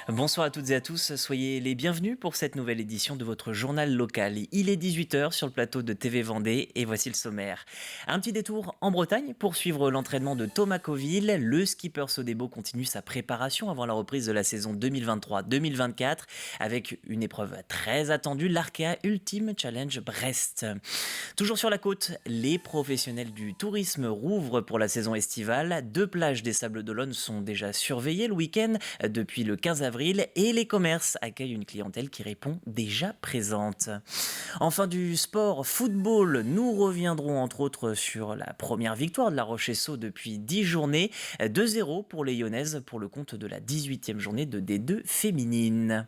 Bonsoir à toutes et à tous, soyez les bienvenus pour cette nouvelle édition de votre journal local. Il est 18h sur le plateau de TV Vendée et voici le sommaire. Un petit détour en Bretagne pour suivre l'entraînement de Thomas Coville. Le skipper Sodebo continue sa préparation avant la reprise de la saison 2023-2024 avec une épreuve très attendue, l'Arkea Ultime Challenge Brest. Toujours sur la côte, les professionnels du tourisme rouvrent pour la saison estivale. 2 plages des Sables d'Olonne sont déjà surveillées le week-end depuis le 15 avril et les commerces accueillent une clientèle qui répond déjà présente. Enfin du sport football, nous reviendrons entre autres sur la première victoire de La Roche-Essau depuis 10 journées, 2-0 pour les Lyonnaises pour le compte de la 18e journée de D2 féminine.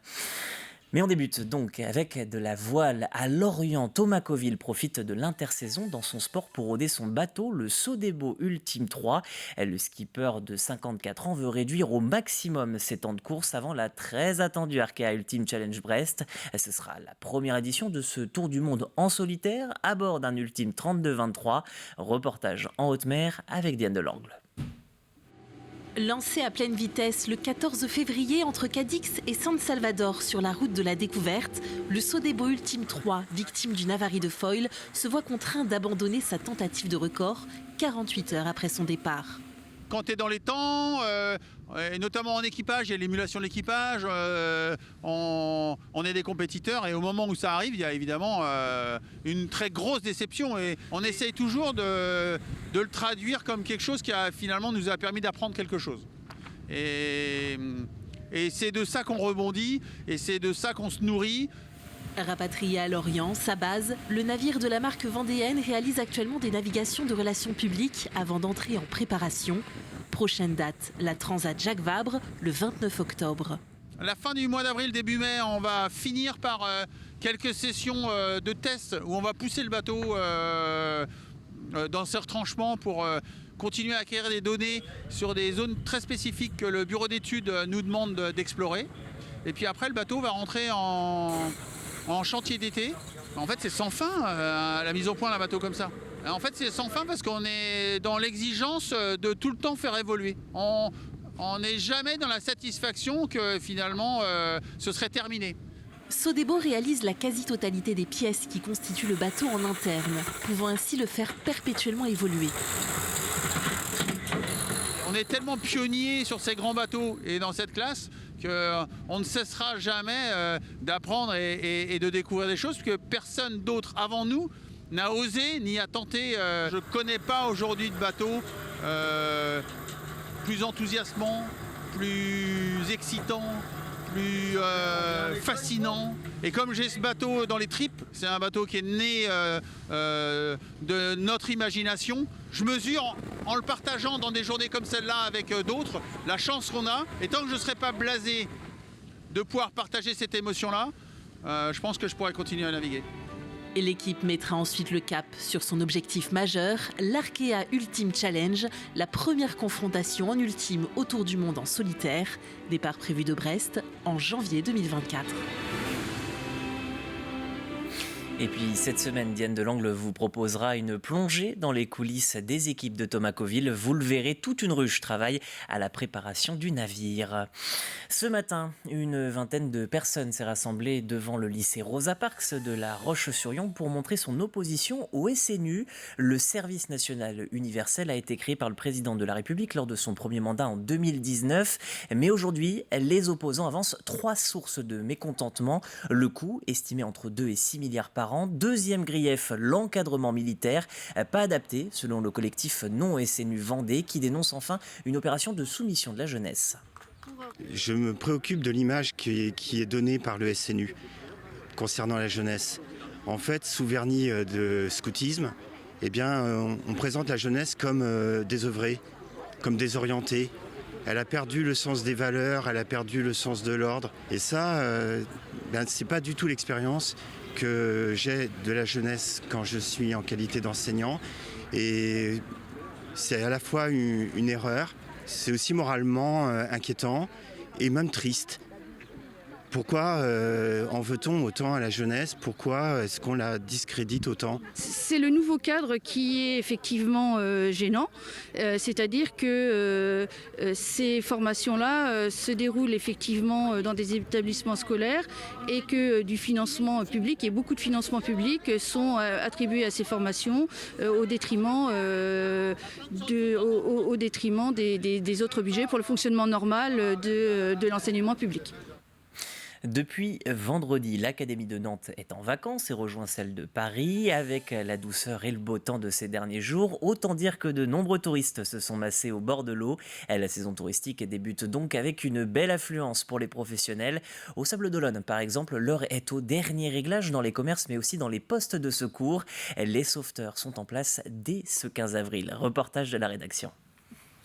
Mais on débute donc avec de la voile à Lorient. Thomas Coville profite de l'intersaison dans son sport pour roder son bateau, le Sodebo Ultime 3. Le skipper de 54 ans veut réduire au maximum ses temps de course avant la très attendue Arkea Ultime Challenge Brest. Ce sera la première édition de ce tour du monde en solitaire à bord d'un Ultime 32-23. Reportage en haute mer avec Diane Delangle. Lancé à pleine vitesse le 14 février entre Cadix et San Salvador sur la route de la découverte, le Sodebo Ultime 3, victime d'une avarie de foil, se voit contraint d'abandonner sa tentative de record 48 heures après son départ. Quand tu es dans les temps, et notamment en équipage, il y a l'émulation de l'équipage, on est des compétiteurs et au moment où ça arrive, il y a évidemment une très grosse déception et on essaye toujours de le traduire comme quelque chose qui a finalement nous a permis d'apprendre quelque chose. Et c'est de ça qu'on rebondit et c'est de ça qu'on se nourrit. Rapatrié à Lorient, sa base, le navire de la marque vendéenne réalise actuellement des navigations de relations publiques avant d'entrer en préparation. Prochaine date, la Transat Jacques Vabre, le 29 octobre. À la fin du mois d'avril, début mai, on va finir par quelques sessions de tests où on va pousser le bateau dans ses retranchements pour continuer à acquérir des données sur des zones très spécifiques que le bureau d'études nous demande d'explorer. Et puis après, le bateau va rentrer en chantier d'été. En fait, c'est sans fin la mise au point d'un bateau comme ça. En fait, c'est sans fin parce qu'on est dans l'exigence de tout le temps faire évoluer. On n'est jamais dans la satisfaction que finalement ce serait terminé. Sodebo réalise la quasi-totalité des pièces qui constituent le bateau en interne, pouvant ainsi le faire perpétuellement évoluer. On est tellement pionniers sur ces grands bateaux et dans cette classe qu'on ne cessera jamais d'apprendre et de découvrir des choses, parce que personne d'autre avant nous n'a osé ni a tenté. Je ne connais pas aujourd'hui de bateau plus enthousiasmant, plus excitant, plus fascinant. Et comme j'ai ce bateau dans les tripes, c'est un bateau qui est né de notre imagination, je mesure en le partageant dans des journées comme celle-là avec d'autres, la chance qu'on a. Et tant que je ne serai pas blasé de pouvoir partager cette émotion-là, je pense que je pourrais continuer à naviguer. Et l'équipe mettra ensuite le cap sur son objectif majeur, l'Arkea Ultime Challenge, la première confrontation en ultime autour du monde en solitaire. Départ prévu de Brest en janvier 2024. Et puis cette semaine, Diane Delangle vous proposera une plongée dans les coulisses des équipes de Thomas Coville. Vous le verrez, toute une ruche travaille à la préparation du navire. Ce matin, une vingtaine de personnes s'est rassemblée devant le lycée Rosa Parks de La Roche-sur-Yon pour montrer son opposition au SNU. Le service national universel a été créé par le président de la République lors de son premier mandat en 2019. Mais aujourd'hui, les opposants avancent 3 sources de mécontentement. Le coût, estimé entre 2 et 6 milliards par an. Deuxième grief, l'encadrement militaire, pas adapté selon le collectif Non-SNU Vendée qui dénonce enfin une opération de soumission de la jeunesse. Je me préoccupe de l'image qui est donnée par le SNU concernant la jeunesse. En fait, sous vernis de scoutisme, on présente la jeunesse comme désœuvrée, comme désorientée. Elle a perdu le sens des valeurs, elle a perdu le sens de l'ordre. Et ça, c'est pas du tout l'expérience que j'ai de la jeunesse quand je suis en qualité d'enseignant. Et c'est à la fois une erreur, c'est aussi moralement inquiétant et même triste. Pourquoi en veut-on autant à la jeunesse? Pourquoi est-ce qu'on la discrédite autant? C'est le nouveau cadre qui est effectivement gênant, c'est-à-dire que ces formations-là se déroulent effectivement dans des établissements scolaires et que du financement public, et beaucoup de financements publics sont attribués à ces formations au détriment des autres budgets pour le fonctionnement normal de l'enseignement public. Depuis vendredi, l'Académie de Nantes est en vacances et rejoint celle de Paris. Avec la douceur et le beau temps de ces derniers jours, autant dire que de nombreux touristes se sont massés au bord de l'eau. La saison touristique débute donc avec une belle affluence pour les professionnels. Au Sable d'Olonne, par exemple, l'heure est au dernier réglage dans les commerces mais aussi dans les postes de secours. Les sauveteurs sont en place dès ce 15 avril. Reportage de la rédaction.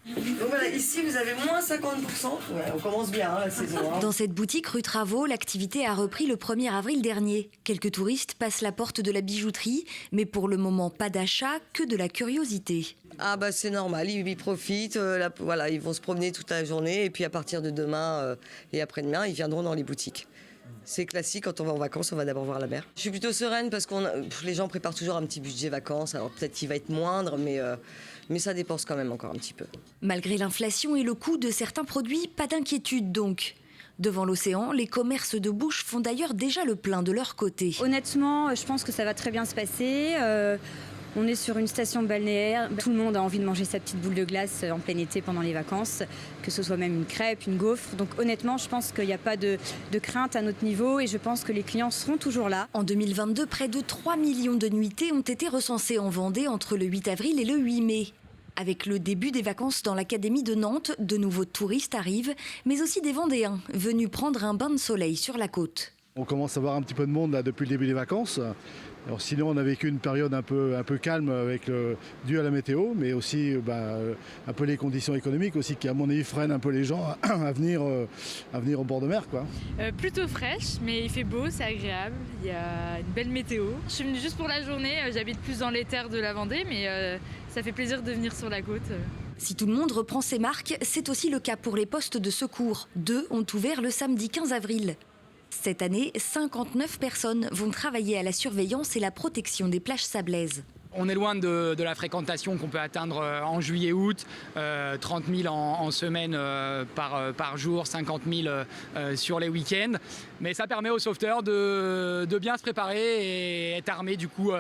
Donc voilà, ici vous avez moins 50%. Ouais, on commence bien la saison. Dans cette boutique rue Travaux, l'activité a repris le 1er avril dernier. Quelques touristes passent la porte de la bijouterie, mais pour le moment pas d'achat, que de la curiosité. Ah bah c'est normal, ils profitent, voilà, ils vont se promener toute la journée et puis à partir de demain et après-demain, ils viendront dans les boutiques. C'est classique, quand on va en vacances, on va d'abord voir la mer. Je suis plutôt sereine parce que les gens préparent toujours un petit budget vacances, alors peut-être qu'il va être moindre, mais ça dépense quand même encore un petit peu. Malgré l'inflation et le coût de certains produits, pas d'inquiétude donc. Devant l'océan, les commerces de bouche font d'ailleurs déjà le plein de leur côté. Honnêtement, je pense que ça va très bien se passer. On est sur une station balnéaire. Tout le monde a envie de manger sa petite boule de glace en plein été pendant les vacances, que ce soit même une crêpe, une gaufre. Donc honnêtement, je pense qu'il n'y a pas de crainte à notre niveau et je pense que les clients seront toujours là. En 2022, près de 3 millions de nuitées ont été recensées en Vendée entre le 8 avril et le 8 mai. Avec le début des vacances dans l'Académie de Nantes, de nouveaux touristes arrivent, mais aussi des Vendéens venus prendre un bain de soleil sur la côte. On commence à voir un petit peu de monde là, depuis le début des vacances. Alors, sinon, on a vécu une période un peu calme due à la météo, mais aussi un peu les conditions économiques aussi qui, à mon avis, freinent un peu les gens à venir au bord de mer, quoi. Plutôt fraîche, mais il fait beau, c'est agréable. Il y a une belle météo. Je suis venue juste pour la journée. J'habite plus dans les terres de la Vendée, mais ça fait plaisir de venir sur la côte. Si tout le monde reprend ses marques, c'est aussi le cas pour les postes de secours. 2 ont ouvert le samedi 15 avril. Cette année, 59 personnes vont travailler à la surveillance et la protection des plages sablaises. On est loin de la fréquentation qu'on peut atteindre en juillet-août, 30 000 en semaine par jour, 50 000 sur les week-ends. Mais ça permet aux sauveteurs de bien se préparer et être armés du coup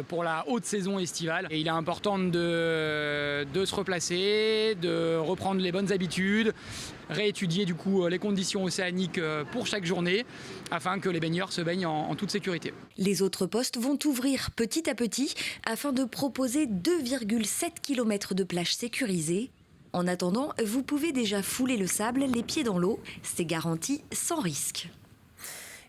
pour la haute saison estivale. Et il est important de se replacer, de reprendre les bonnes habitudes, réétudier du coup les conditions océaniques pour chaque journée afin que les baigneurs se baignent en toute sécurité. Les autres postes vont ouvrir petit à petit afin de proposer 2,7 km de plages sécurisées. En attendant, vous pouvez déjà fouler le sable les pieds dans l'eau. C'est garanti sans risque.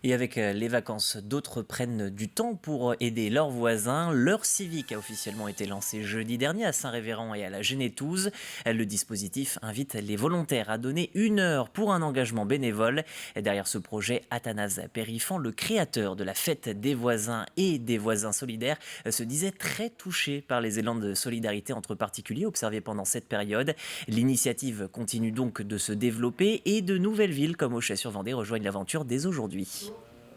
Et avec les vacances, d'autres prennent du temps pour aider leurs voisins. L'heure civique a officiellement été lancée jeudi dernier à Saint-Révérend et à la Genétouse. Le dispositif invite les volontaires à donner 1 heure pour un engagement bénévole. Et derrière ce projet, Athanase Périfan, le créateur de la fête des voisins et des voisins solidaires, se disait très touché par les élans de solidarité entre particuliers observés pendant cette période. L'initiative continue donc de se développer et de nouvelles villes comme Auchay-sur-Vendée rejoignent l'aventure dès aujourd'hui.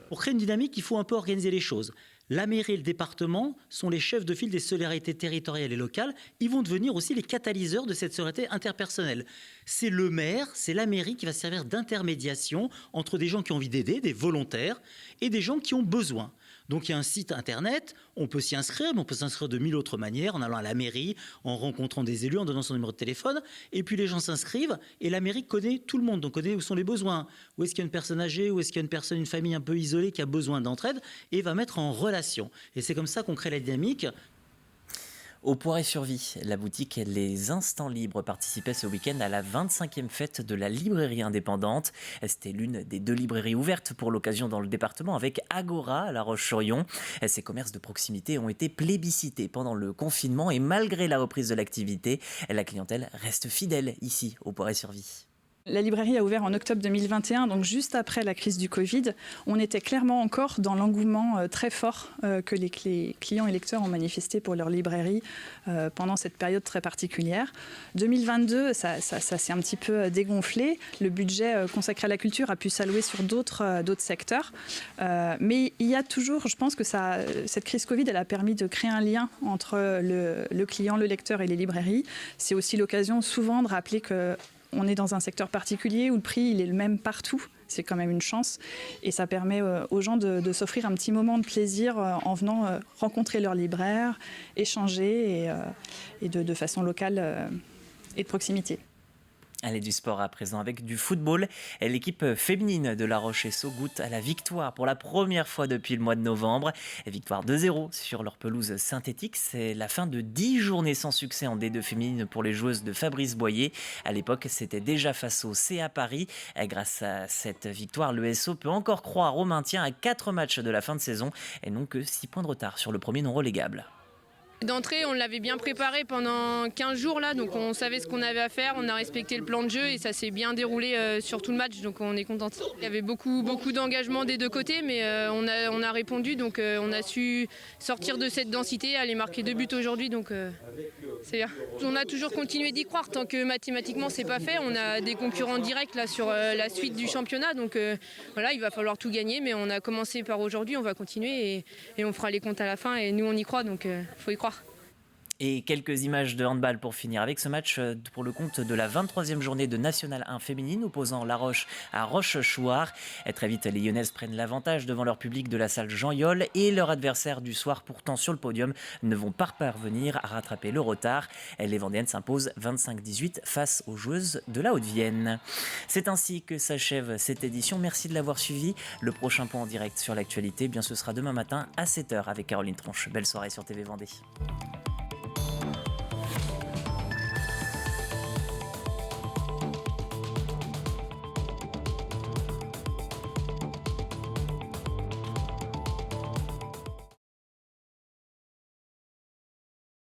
Pour créer une dynamique, il faut un peu organiser les choses. La mairie et le département sont les chefs de file des solidarités territoriales et locales. Ils vont devenir aussi les catalyseurs de cette solidarité interpersonnelle. C'est le maire, c'est la mairie qui va servir d'intermédiation entre des gens qui ont envie d'aider, des volontaires, et des gens qui ont besoin. Donc il y a un site internet, on peut s'y inscrire, mais on peut s'inscrire de 1000 autres manières, en allant à la mairie, en rencontrant des élus, en donnant son numéro de téléphone. Et puis les gens s'inscrivent et la mairie connaît tout le monde, donc connaît où sont les besoins. Où est-ce qu'il y a une personne âgée, où est-ce qu'il y a une famille un peu isolée qui a besoin d'entraide et va mettre en relation. Et c'est comme ça qu'on crée la dynamique. Au Poiré-sur-Vie, la boutique Les Instants Libres participait ce week-end à la 25e fête de la librairie indépendante. C'était l'une des 2 librairies ouvertes pour l'occasion dans le département avec Agora à La Roche-sur-Yon. Ces commerces de proximité ont été plébiscités pendant le confinement et malgré la reprise de l'activité, la clientèle reste fidèle ici au Poiré-sur-Vie. La librairie a ouvert en octobre 2021, donc juste après la crise du Covid. On était clairement encore dans l'engouement très fort que les clients et lecteurs ont manifesté pour leur librairie pendant cette période très particulière. 2022, ça s'est un petit peu dégonflé. Le budget consacré à la culture a pu s'allouer sur d'autres secteurs. Mais il y a toujours, je pense que cette crise Covid, elle a permis de créer un lien entre le client, le lecteur et les librairies. C'est aussi l'occasion souvent de rappeler que on est dans un secteur particulier où le prix il est le même partout. C'est quand même une chance. Et ça permet aux gens de s'offrir un petit moment de plaisir en venant rencontrer leur libraire, échanger et de façon locale et de proximité. Allez, du sport à présent avec du football. L'équipe féminine de La Roche-Essau goûte à la victoire pour la première fois depuis le mois de novembre. Victoire 2-0 sur leur pelouse synthétique. C'est la fin de 10 journées sans succès en D2 féminine pour les joueuses de Fabrice Boyer. À l'époque, c'était déjà face au CA Paris. Grâce à cette victoire, le SO peut encore croire au maintien à 4 matchs de la fin de saison et non que 6 points de retard sur le premier non relégable. D'entrée, on l'avait bien préparé pendant 15 jours là, donc on savait ce qu'on avait à faire, on a respecté le plan de jeu et ça s'est bien déroulé sur tout le match, donc on est contente. Il y avait beaucoup d'engagement des deux côtés, mais on a répondu, donc on a su sortir de cette densité, aller marquer 2 buts aujourd'hui, donc c'est bien. On a toujours continué d'y croire, tant que mathématiquement c'est pas fait, on a des concurrents directs là sur la suite du championnat, donc voilà, il va falloir tout gagner, mais on a commencé par aujourd'hui, on va continuer et on fera les comptes à la fin et nous on y croit, donc faut y croire. Et quelques images de handball pour finir avec ce match pour le compte de la 23e journée de National 1 féminine opposant La Roche à Rochechouart. Très vite, les Lyonnaises prennent l'avantage devant leur public de la salle Jean Yol et leur adversaire du soir pourtant sur le podium ne vont pas parvenir à rattraper le retard. Les Vendéennes s'imposent 25-18 face aux joueuses de la Haute-Vienne. C'est ainsi que s'achève cette édition. Merci de l'avoir suivi. Le prochain point en direct sur l'actualité, ce sera demain matin à 7h avec Caroline Tronche. Belle soirée sur TV Vendée.